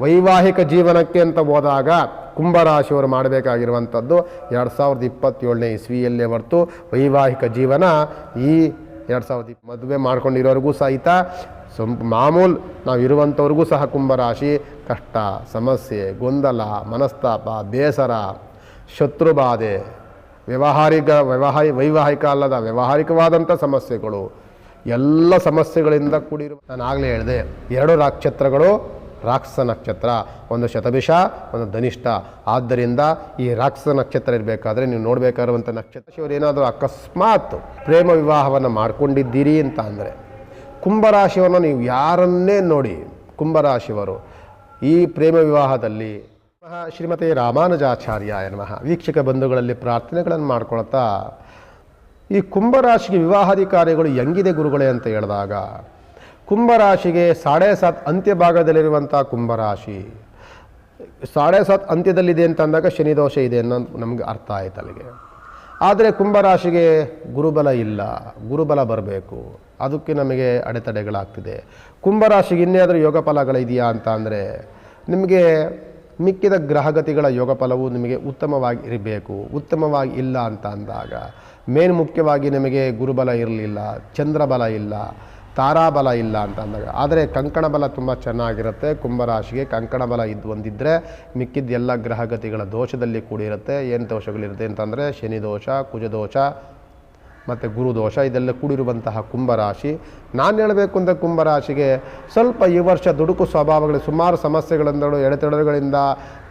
ವೈವಾಹಿಕ ಜೀವನಕ್ಕೆ ಅಂತ ಹೋದಾಗ ಕುಂಭರಾಶಿಯವರು ಮಾಡಬೇಕಾಗಿರುವಂಥದ್ದು 2027ನೇ ಇಸ್ವಿಯಲ್ಲೇ ಹೊರತು ವೈವಾಹಿಕ ಜೀವನ ಈ 2020 ಮದುವೆ ಮಾಡ್ಕೊಂಡಿರೋರಿಗೂ ಸಹಿತ ಮಾಮೂಲು ನಾವು ಇರುವಂಥವ್ರಿಗೂ ಸಹ ಕುಂಭರಾಶಿ ಕಷ್ಟ, ಸಮಸ್ಯೆ, ಗೊಂದಲ, ಮನಸ್ತಾಪ, ಬೇಸರ, ಶತ್ರುಬಾಧೆ, ವೈವಾಹಿಕ ಅಲ್ಲದ ವ್ಯಾವಹಾರಿಕವಾದಂಥ ಸಮಸ್ಯೆಗಳು, ಎಲ್ಲ ಸಮಸ್ಯೆಗಳಿಂದ ಕೂಡಿರುವ, ನಾನು ಆಗಲೇ ಹೇಳಿದೆ 2 ನಕ್ಷತ್ರಗಳು ರಾಕ್ಷಸ ನಕ್ಷತ್ರ, ಒಂದು ಶತಭಿಷ, ಒಂದು ಧನಿಷ್ಠ. ಆದ್ದರಿಂದ ಈ ರಾಕ್ಷಸ ನಕ್ಷತ್ರ ಇರಬೇಕಾದ್ರೆ ನೀವು ನೋಡಬೇಕಾಗಿರುವಂಥ ನಕ್ಷತ್ರ ಶಿವರು ಏನಾದರೂ ಅಕಸ್ಮಾತ್ ಪ್ರೇಮ ವಿವಾಹವನ್ನು ಮಾಡ್ಕೊಂಡಿದ್ದೀರಿ ಅಂತ ಅಂದರೆ ಕುಂಭರಾಶಿಯವರನ್ನು ನೀವು ಯಾರನ್ನೇ ನೋಡಿ, ಕುಂಭರಾಶಿಯವರು ಈ ಪ್ರೇಮ ವಿವಾಹದಲ್ಲಿ ಶ್ರೀಮತಿ ರಾಮಾನುಜಾಚಾರ್ಯ ನಮಃ ವೀಕ್ಷಕ ಬಂಧುಗಳಲ್ಲಿ ಪ್ರಾರ್ಥನೆಗಳನ್ನು ಮಾಡ್ಕೊಳ್ತಾ, ಈ ಕುಂಭರಾಶಿಗೆ ವಿವಾಹಾಧಿಕಾರಿಗಳು ಹೆಂಗಿದೆ ಗುರುಗಳೇ ಅಂತ ಹೇಳಿದಾಗ, ಕುಂಭರಾಶಿಗೆ 7.5 ಅಂತ್ಯಭಾಗದಲ್ಲಿರುವಂಥ ಕುಂಭರಾಶಿ 7.5 ಅಂತ್ಯದಲ್ಲಿದೆ ಅಂತ ಅಂದಾಗ ಶನಿ ದೋಷ ಇದೆ ಅನ್ನೋ ನಮಗೆ ಅರ್ಥ ಆಯ್ತು ಅಲ್ಲಿಗೆ. ಆದರೆ ಕುಂಭರಾಶಿಗೆ ಗುರುಬಲ ಇಲ್ಲ, ಗುರುಬಲ ಬರಬೇಕು, ಅದಕ್ಕೆ ನಮಗೆ ಅಡೆತಡೆಗಳಾಗ್ತಿದೆ. ಕುಂಭರಾಶಿಗೆ ಇನ್ನೇನಾದರೂ ಯೋಗ ಫಲಗಳಿದೆಯಾ ಅಂತ ಅಂದರೆ ನಿಮಗೆ ಮಿಕ್ಕಿದ ಗ್ರಹಗತಿಗಳ ಯೋಗ ಫಲವು ನಿಮಗೆ ಉತ್ತಮವಾಗಿ ಇರಬೇಕು. ಉತ್ತಮವಾಗಿ ಇಲ್ಲ ಅಂತ ಅಂದಾಗ ಮೇನ್ ಮುಖ್ಯವಾಗಿ ನಿಮಗೆ ಗುರುಬಲ ಇರಲಿಲ್ಲ, ಚಂದ್ರಬಲ ಇಲ್ಲ, ತಾರಾಬಲ ಇಲ್ಲ ಅಂತ ಅಂದಾಗ. ಆದರೆ ಕಂಕಣ ಬಲ ತುಂಬ ಚೆನ್ನಾಗಿರುತ್ತೆ. ಕುಂಭರಾಶಿಗೆ ಕಂಕಣ ಬಲ ಹೊಂದಿದ್ರೆ ಮಿಕ್ಕಿದ ಎಲ್ಲ ಗ್ರಹಗತಿಗಳ ದೋಷದಲ್ಲಿ ಕೂಡಿರುತ್ತೆ. ಏನು ದೋಷಗಳಿರುತ್ತೆ ಅಂತಂದರೆ ಶನಿ ದೋಷ, ಕುಜದೋಷ ಮತ್ತು ಗುರುದೋಷ ಇದೆಲ್ಲ ಕೂಡಿರುವಂತಹ ಕುಂಭರಾಶಿ. ನಾನು ಹೇಳಬೇಕು ಅಂತ ಕುಂಭರಾಶಿಗೆ ಸ್ವಲ್ಪ ಈ ವರ್ಷ ದುಡುಕು ಸ್ವಭಾವಗಳು, ಸುಮಾರು ಸಮಸ್ಯೆಗಳಿಂದಲೂ ಎಡೆತಡೆಗಳಿಂದ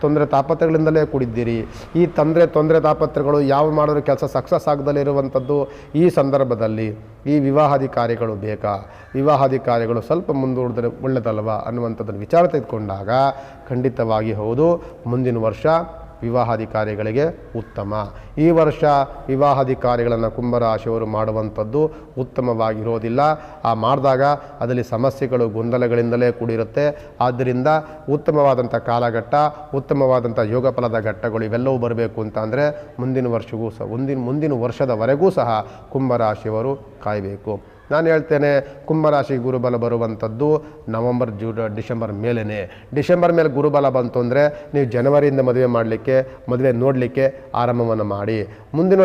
ತೊಂದರೆ ತಾಪತ್ರಗಳಿಂದಲೇ ಕೂಡಿದ್ದೀರಿ. ಈ ತೊಂದರೆ ತಾಪತ್ರಗಳು ಯಾವ ಮಾಡಿದ್ರು ಕೆಲಸ ಸಕ್ಸಸ್ ಆಗದಲ್ಲೇ ಇರುವಂಥದ್ದು. ಈ ಸಂದರ್ಭದಲ್ಲಿ ಈ ವಿವಾಹಾಧಿಕಾರಿಗಳು ಬೇಕಾ, ವಿವಾಹಾಧಿಕಾರಿಗಳು ಸ್ವಲ್ಪ ಮುಂದೂಡಿದ್ರೆ ಒಳ್ಳೆಯದಲ್ವಾ ಅನ್ನುವಂಥದ್ದನ್ನು ವಿಚಾರ ತೆಗೆದುಕೊಂಡಾಗ ಖಂಡಿತವಾಗಿ ಹೌದು, ಮುಂದಿನ ವರ್ಷ ವಿವಾಹಾಧಿಕಾರಿಗಳಿಗೆ ಉತ್ತಮ. ಈ ವರ್ಷ ವಿವಾಹಾಧಿಕಾರಿಗಳನ್ನು ಕುಂಭರಾಶಿಯವರು ಮಾಡುವಂಥದ್ದು ಉತ್ತಮವಾಗಿರೋದಿಲ್ಲ. ಆ ಮಾಡಿದಾಗ ಅದರಲ್ಲಿ ಸಮಸ್ಯೆಗಳು, ಗೊಂದಲಗಳಿಂದಲೇ ಕೂಡಿರುತ್ತೆ. ಆದ್ದರಿಂದ ಉತ್ತಮವಾದಂಥ ಕಾಲಘಟ್ಟ, ಉತ್ತಮವಾದಂಥ ಯೋಗ ಫಲದ ಘಟ್ಟಗಳು ಇವೆಲ್ಲವೂ ಬರಬೇಕು ಅಂತ ಅಂದರೆ ಮುಂದಿನ ವರ್ಷವೂ ಸಹ ಮುಂದಿನ ವರ್ಷದವರೆಗೂ ಸಹ ಕುಂಭರಾಶಿಯವರು ಕಾಯಬೇಕು. ನಾನು ಹೇಳ್ತೇನೆ, ಕುಂಭರಾಶಿ ಗುರುಬಲ ಬರುವಂಥದ್ದು ನವಂಬರ್, ಡಿಸೆಂಬರ್ ಮೇಲೇ. ಡಿಸೆಂಬರ್ ಮೇಲೆ ಗುರುಬಲ ಬಂತು ಅಂದರೆ ನೀವು ಜನವರಿಯಿಂದ ಮದುವೆ ನೋಡಲಿಕ್ಕೆ ಆರಂಭವನ್ನು ಮಾಡಿ. ಮುಂದಿನ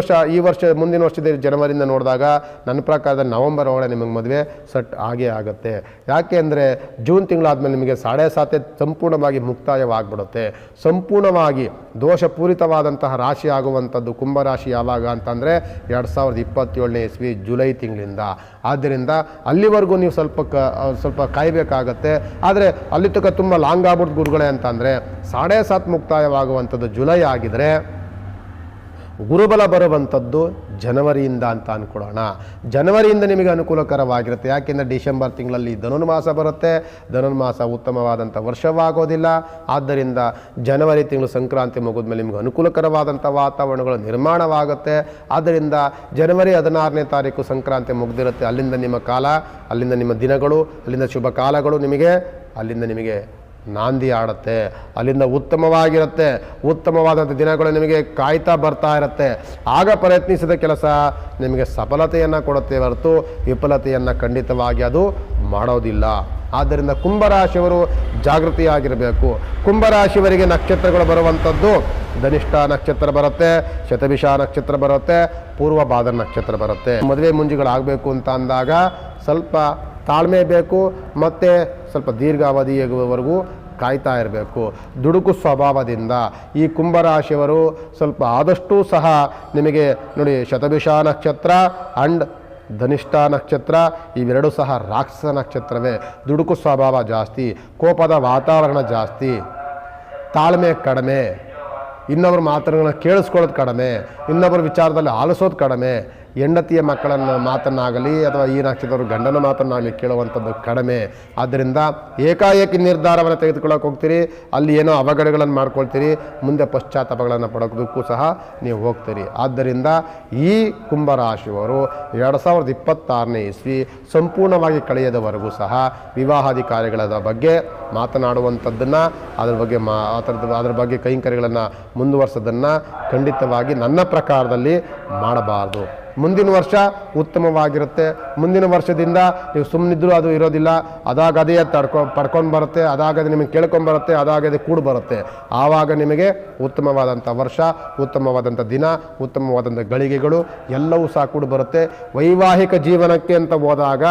ವರ್ಷದ ಜನವರಿಯಿಂದ ನೋಡಿದಾಗ ನನ್ನ ಪ್ರಕಾರದಲ್ಲಿ ನವಂಬರ್ ಒಳಗೆ ನಿಮಗೆ ಮದುವೆ ಸೆಟ್ ಆಗೇ ಆಗುತ್ತೆ. ಯಾಕೆ ಅಂದರೆ ಜೂನ್ ತಿಂಗಳಾದಮೇಲೆ ನಿಮಗೆ 7.5 ಸಂಪೂರ್ಣವಾಗಿ ಮುಕ್ತಾಯವಾಗ್ಬಿಡುತ್ತೆ. ಸಂಪೂರ್ಣವಾಗಿ ದೋಷಪೂರಿತವಾದಂತಹ ರಾಶಿ ಆಗುವಂಥದ್ದು ಕುಂಭರಾಶಿ ಯಾವಾಗ ಅಂತಂದರೆ 2027ನೇ ಇಸ್ವಿ ಜುಲೈ ತಿಂಗಳಿಂದ. ಆದ್ದರಿಂದ ಅಲ್ಲಿವರೆಗೂ ನೀವು ಸ್ವಲ್ಪ ಕಾಯಬೇಕಾಗತ್ತೆ. ಆದರೆ ಅಲ್ಲಿ ತನಕ ತುಂಬ ಲಾಂಗ್ ಆಗ್ಬಿಡ್ತು ಗುರುಗಳೇ ಅಂತಂದರೆ 7.5 ಮುಕ್ತಾಯವಾಗುವಂಥದ್ದು ಜುಲೈ ಆಗಿದರೆ ಗುರುಬಲ ಬರುವಂಥದ್ದು ಜನವರಿಯಿಂದ ಅಂತ ಅಂದ್ಕೊಳ್ಳೋಣ. ಜನವರಿಯಿಂದ ನಿಮಗೆ ಅನುಕೂಲಕರವಾಗಿರುತ್ತೆ. ಯಾಕೆಂದರೆ ಡಿಸೆಂಬರ್ ತಿಂಗಳಲ್ಲಿ ಧನುರ್ಮಾಸ ಬರುತ್ತೆ. ಧನುರ್ಮಾಸ ಉತ್ತಮವಾದಂಥ ವರ್ಷವಾಗೋದಿಲ್ಲ. ಆದ್ದರಿಂದ ಜನವರಿ ತಿಂಗಳು ಸಂಕ್ರಾಂತಿ ಮುಗಿದ್ಮೇಲೆ ನಿಮಗೆ ಅನುಕೂಲಕರವಾದಂಥ ವಾತಾವರಣಗಳು ನಿರ್ಮಾಣವಾಗುತ್ತೆ. ಆದ್ದರಿಂದ ಜನವರಿ 16ನೇ ತಾರೀಕು ಸಂಕ್ರಾಂತಿ ಮುಗಿದಿರುತ್ತೆ. ಅಲ್ಲಿಂದ ನಿಮ್ಮ ಕಾಲ, ಅಲ್ಲಿಂದ ನಿಮ್ಮ ದಿನಗಳು, ಅಲ್ಲಿಂದ ಶುಭ ಕಾಲಗಳು ಅಲ್ಲಿಂದ ನಿಮಗೆ ನಾಂದಿ ಆಡುತ್ತೆ. ಅಲ್ಲಿಂದ ಉತ್ತಮವಾಗಿರುತ್ತೆ. ಉತ್ತಮವಾದಂಥ ದಿನಗಳು ನಿಮಗೆ ಕಾಯ್ತಾ ಬರ್ತಾ ಇರುತ್ತೆ. ಆಗ ಪ್ರಯತ್ನಿಸಿದ ಕೆಲಸ ನಿಮಗೆ ಸಫಲತೆಯನ್ನು ಕೊಡುತ್ತೆ ಹೊರತು ವಿಫಲತೆಯನ್ನು ಖಂಡಿತವಾಗಿ ಅದು ಮಾಡೋದಿಲ್ಲ. ಆದ್ದರಿಂದ ಕುಂಭರಾಶಿಯವರು ಜಾಗೃತಿಯಾಗಿರಬೇಕು. ಕುಂಭರಾಶಿಯವರಿಗೆ ನಕ್ಷತ್ರಗಳು ಬರುವಂಥದ್ದು ಧನಿಷ್ಠ ನಕ್ಷತ್ರ ಬರುತ್ತೆ, ಶತಭಿಷ ನಕ್ಷತ್ರ ಬರುತ್ತೆ, ಪೂರ್ವಭಾದ್ರ ನಕ್ಷತ್ರ ಬರುತ್ತೆ. ಮದುವೆ ಮುಂಜಿಗಳಾಗಬೇಕು ಅಂತ ಅಂದಾಗ ಸ್ವಲ್ಪ ತಾಳ್ಮೆ ಬೇಕು, ಮತ್ತು ಸ್ವಲ್ಪ ದೀರ್ಘಾವಧಿಯವರೆಗೂ ಕಾಯ್ತಾ ಇರಬೇಕು. ದುಡುಕು ಸ್ವಭಾವದಿಂದ ಈ ಕುಂಭರಾಶಿಯವರು ಸ್ವಲ್ಪ ಆದಷ್ಟು ಸಹ ನಿಮಗೆ ನೋಡಿ, ಶತಭಿಷ ನಕ್ಷತ್ರ ಆ್ಯಂಡ್ ಧನಿಷ್ಠ ನಕ್ಷತ್ರ ಇವೆರಡೂ ಸಹ ರಾಕ್ಷಸ ನಕ್ಷತ್ರವೇ. ದುಡುಕು ಸ್ವಭಾವ ಜಾಸ್ತಿ, ಕೋಪದ ವಾತಾವರಣ ಜಾಸ್ತಿ, ತಾಳ್ಮೆ ಕಡಿಮೆ, ಇನ್ನೊಬ್ಬರ ಮಾತುಗಳನ್ನ ಕೇಳಿಸ್ಕೊಳ್ಳೋದು ಕಡಿಮೆ, ಇನ್ನೊಬ್ಬರ ವಿಚಾರದಲ್ಲಿ ಆಲಿಸೋದು ಕಡಿಮೆ, ಹೆಂಡತಿಯ ಮಕ್ಕಳನ್ನು ಮಾತನ್ನಾಗಲಿ ಅಥವಾ ಈ ನಕ್ಷತ್ರವರು ಗಂಡನ ಮಾತನ್ನಾಗಲಿ ಕೇಳುವಂಥದ್ದು ಕಡಿಮೆ. ಆದ್ದರಿಂದ ಏಕಾಏಕಿ ನಿರ್ಧಾರವನ್ನು ತೆಗೆದುಕೊಳ್ಳೋಕೆ ಹೋಗ್ತೀರಿ, ಅಲ್ಲಿ ಏನೋ ಅವಘಡಗಳನ್ನು ಮಾಡ್ಕೊಳ್ತೀರಿ, ಮುಂದೆ ಪಶ್ಚಾತ್ತಾಪಗಳನ್ನು ಪಡೋದಕ್ಕೂ ಸಹ ನೀವು ಹೋಗ್ತೀರಿ. ಆದ್ದರಿಂದ ಈ ಕುಂಭರಾಶಿಯವರು 2026ನೇ ಇಸ್ವಿ ಸಂಪೂರ್ಣವಾಗಿ ಕಳೆಯದವರೆಗೂ ಸಹ ವಿವಾಹಾಧಿಕಾರಿಗಳ ಬಗ್ಗೆ ಮಾತನಾಡುವಂಥದ್ದನ್ನು, ಅದರ ಬಗ್ಗೆ ಕೈಂಕರ್ಯಗಳನ್ನು ಮುಂದುವರಿಸೋದನ್ನು ಖಂಡಿತವಾಗಿ ನನ್ನ ಪ್ರಕಾರದಲ್ಲಿ ಮಾಡಬಾರ್ದು. ಮುಂದಿನ ವರ್ಷ ಉತ್ತಮವಾಗಿರುತ್ತೆ. ಮುಂದಿನ ವರ್ಷದಿಂದ ನೀವು ಸುಮ್ಮನಿದ್ರೂ ಅದು ಇರೋದಿಲ್ಲ, ಅದಾಗದೇ ಪಡ್ಕೊಂಡು ಬರುತ್ತೆ, ಅದಾಗದೆ ನಿಮಗೆ ಕೇಳ್ಕೊಂಬರುತ್ತೆ, ಅದಾಗದೆ ಕೂಡು ಬರುತ್ತೆ. ಆವಾಗ ನಿಮಗೆ ಉತ್ತಮವಾದಂಥ ವರ್ಷ, ಉತ್ತಮವಾದಂಥ ದಿನ, ಉತ್ತಮವಾದಂಥ ಗಳಿಗೆಗಳು ಎಲ್ಲವೂ ಸಹ ಕೂಡು ಬರುತ್ತೆ. ವೈವಾಹಿಕ ಜೀವನಕ್ಕೆ ಅಂತ ಹೋದಾಗ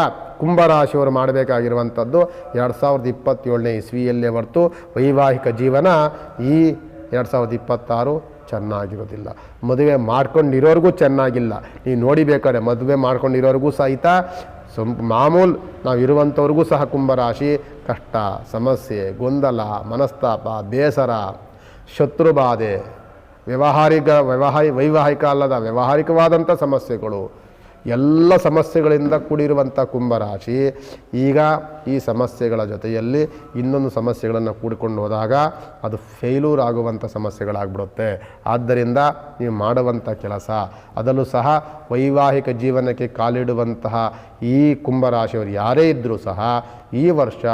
ಕುಂಭರಾಶಿಯವರು ಮಾಡಬೇಕಾಗಿರುವಂಥದ್ದು 2027ನೇ ಇಸ್ವಿಯಲ್ಲೇ ಹೊರತು ವೈವಾಹಿಕ ಜೀವನ ಈ 2026 ಚೆನ್ನಾಗಿರೋದಿಲ್ಲ. ಮದುವೆ ಮಾಡ್ಕೊಂಡಿರೋರಿಗೂ ಚೆನ್ನಾಗಿಲ್ಲ. ನೀವು ನೋಡಿಬೇಕಾದ್ರೆ ಮದುವೆ ಮಾಡ್ಕೊಂಡಿರೋರಿಗೂ ಸಹಿತ ಮಾಮೂಲು ನಾವು ಇರುವಂಥವ್ರಿಗೂ ಸಹ ಕುಂಭರಾಶಿ ಕಷ್ಟ, ಸಮಸ್ಯೆ, ಗೊಂದಲ, ಮನಸ್ತಾಪ, ಬೇಸರ, ಶತ್ರುಬಾಧೆ, ವೈವಾಹಿಕ ಅಲ್ಲದ ವ್ಯಾವಹಾರಿಕವಾದಂಥ ಸಮಸ್ಯೆಗಳು, ಎಲ್ಲ ಸಮಸ್ಯೆಗಳಿಂದ ಕೂಡಿರುವಂಥ ಕುಂಭರಾಶಿ ಈಗ ಈ ಸಮಸ್ಯೆಗಳ ಜೊತೆಯಲ್ಲಿ ಇನ್ನೊಂದು ಸಮಸ್ಯೆಗಳನ್ನು ಕೂಡಿಕೊಂಡು ಹೋದಾಗ ಅದು ಫೇಲ್ಯೂರ್ ಆಗುವಂಥ ಸಮಸ್ಯೆಗಳಾಗ್ಬಿಡುತ್ತೆ. ಆದ್ದರಿಂದ ನೀವು ಮಾಡುವಂಥ ಕೆಲಸ, ಅದರಲ್ಲೂ ಸಹ ವೈವಾಹಿಕ ಜೀವನಕ್ಕೆ ಕಾಲಿಡುವಂತಹ ಈ ಕುಂಭರಾಶಿಯವರು ಯಾರೇ ಇದ್ದರೂ ಸಹ ಈ ವರ್ಷ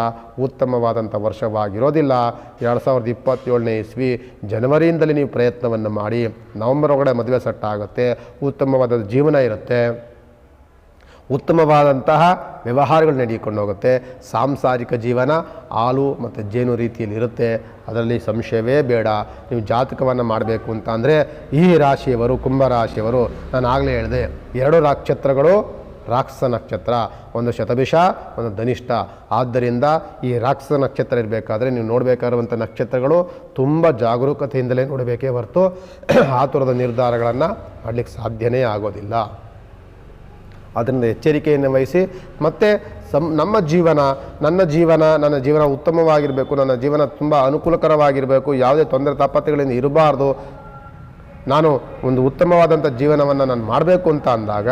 ಉತ್ತಮವಾದಂಥ ವರ್ಷವಾಗಿರೋದಿಲ್ಲ. 2027ನೇ ಇಸ್ವಿ ಜನವರಿಯಿಂದಲೇ ನೀವು ಪ್ರಯತ್ನವನ್ನು ಮಾಡಿ ನವೆಂಬರ್ ಒಳಗಡೆ ಮದುವೆ ಸೆಟ್ ಆಗುತ್ತೆ, ಉತ್ತಮವಾದ ಜೀವನ ಇರುತ್ತೆ, ಉತ್ತಮವಾದಂತಹ ವ್ಯವಹಾರಗಳು ನಡೆದುಕೊಂಡು ಹೋಗುತ್ತೆ. ಸಾಂಸಾರಿಕ ಜೀವನ ಹಾಲು ಮತ್ತು ಜೇನು ರೀತಿಯಲ್ಲಿ ಇರುತ್ತೆ, ಅದರಲ್ಲಿ ಸಂಶಯವೇ ಬೇಡ. ನೀವು ಜಾತಕವನ್ನು ಮಾಡಬೇಕು ಅಂತ ಅಂದರೆ ಈ ರಾಶಿಯವರು, ಕುಂಭರಾಶಿಯವರು, ನಾನು ಆಗಲೇ ಹೇಳಿದೆ 2 ನಕ್ಷತ್ರಗಳು ರಾಕ್ಷಸ ನಕ್ಷತ್ರ, ಒಂದು ಶತಭಿಷ, ಒಂದು ಧನಿಷ್ಠ. ಆದ್ದರಿಂದ ಈ ರಾಕ್ಷಸ ನಕ್ಷತ್ರ ಇರಬೇಕಾದ್ರೆ ನೀವು ನೋಡಬೇಕಾಗಿರುವಂಥ ನಕ್ಷತ್ರಗಳು ತುಂಬ ಜಾಗರೂಕತೆಯಿಂದಲೇ ನೋಡಬೇಕೇ ಹೊರತು ಆತುರದ ನಿರ್ಧಾರಗಳನ್ನು ಮಾಡಲಿಕ್ಕೆ ಸಾಧ್ಯನೇ ಆಗೋದಿಲ್ಲ. ಅದರಿಂದ ಎಚ್ಚರಿಕೆಯನ್ನು ವಹಿಸಿ ಮತ್ತು ನನ್ನ ಜೀವನ ಉತ್ತಮವಾಗಿರಬೇಕು, ನನ್ನ ಜೀವನ ತುಂಬ ಅನುಕೂಲಕರವಾಗಿರಬೇಕು, ಯಾವುದೇ ತೊಂದರೆ ತಾಪತ್ರೆಗಳಿಂದ ಇರಬಾರ್ದು, ನಾನು ಒಂದು ಉತ್ತಮವಾದಂಥ ಜೀವನವನ್ನು ನಾನು ಮಾಡಬೇಕು ಅಂತ ಅಂದಾಗ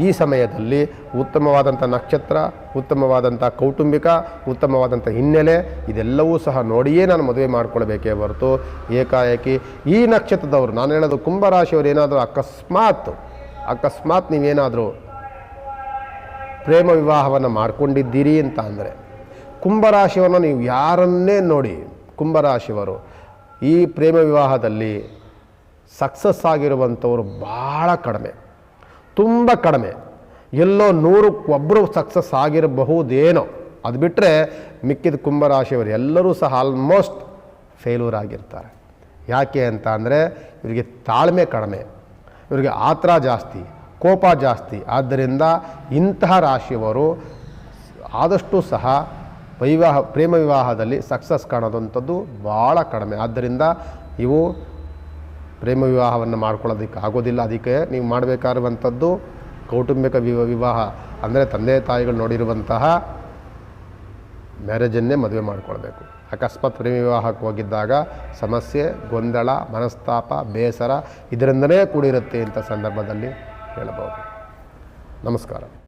ಈ ಸಮಯದಲ್ಲಿ ಉತ್ತಮವಾದಂಥ ನಕ್ಷತ್ರ, ಉತ್ತಮವಾದಂಥ ಕೌಟುಂಬಿಕ, ಉತ್ತಮವಾದಂಥ ಹಿನ್ನೆಲೆ ಇದೆಲ್ಲವೂ ಸಹ ನೋಡಿಯೇ ನಾನು ಮದುವೆ ಮಾಡಿಕೊಳ್ಬೇಕೇ ಹೊರತು ಏಕಾಏಕಿ ಈ ನಕ್ಷತ್ರದವರು, ನಾನು ಹೇಳೋದು ಕುಂಭರಾಶಿಯವರು ಏನಾದರೂ ಅಕಸ್ಮಾತ್ ನೀವೇನಾದರೂ ಪ್ರೇಮ ವಿವಾಹವನ್ನು ಮಾಡಿಕೊಂಡಿದ್ದೀರಿ ಅಂತ ಅಂದರೆ ಕುಂಭರಾಶಿಯನ್ನು ನೀವು ಯಾರನ್ನೇ ನೋಡಿ, ಕುಂಭರಾಶಿಯವರು ಈ ಪ್ರೇಮ ವಿವಾಹದಲ್ಲಿ ಸಕ್ಸಸ್ ಆಗಿರುವಂಥವರು ಭಾಳ ಕಡಿಮೆ, ತುಂಬ ಕಡಿಮೆ. ಎಲ್ಲೋ 100ಕ್ಕೆ ಸಕ್ಸಸ್ ಆಗಿರಬಹುದೇನೋ, ಅದು ಬಿಟ್ಟರೆ ಮಿಕ್ಕಿದ ಕುಂಭರಾಶಿಯವರು ಎಲ್ಲರೂ ಸಹ ಆಲ್ಮೋಸ್ಟ್ ಫೇಲ್ಯೂರ್ ಆಗಿರ್ತಾರೆ. ಯಾಕೆ ಅಂತ ಅಂದರೆ ಇವರಿಗೆ ತಾಳ್ಮೆ ಕಡಿಮೆ, ಇವರಿಗೆ ಆತ್ರ ಜಾಸ್ತಿ, ಕೋಪ ಜಾಸ್ತಿ. ಆದ್ದರಿಂದ ಇಂತಹ ರಾಶಿಯವರು ಆದಷ್ಟು ಸಹ ಪ್ರೇಮ ವಿವಾಹದಲ್ಲಿ ಸಕ್ಸಸ್ ಕಾಣೋದಂಥದ್ದು ಭಾಳ ಕಡಿಮೆ. ಆದ್ದರಿಂದ ಇವು ಪ್ರೇಮ ವಿವಾಹವನ್ನು ಮಾಡ್ಕೊಳ್ಳೋದಕ್ಕೆ ಆಗೋದಿಲ್ಲ. ಅದಕ್ಕೆ ನೀವು ಮಾಡಬೇಕಾಗಿರುವಂಥದ್ದು ಕೌಟುಂಬಿಕ ವಿವಾಹ ಅಂದರೆ ತಂದೆ ತಾಯಿಗಳು ನೋಡಿರುವಂತಹ ಮ್ಯಾರೇಜನ್ನೇ ಮದುವೆ ಮಾಡಿಕೊಳ್ಬೇಕು. ಅಕಸ್ಮಾತ್ ಪ್ರೇಮ ವಿವಾಹಕ್ಕೆ ಹೋಗಿದ್ದಾಗ ಸಮಸ್ಯೆ, ಗೊಂದಲ, ಮನಸ್ತಾಪ, ಬೇಸರ ಇದರಿಂದಲೇ ಕೂಡಿರುತ್ತೆ ಇಂಥ ಸಂದರ್ಭದಲ್ಲಿ ಹೇಳಬಹುದು. ನಮಸ್ಕಾರ.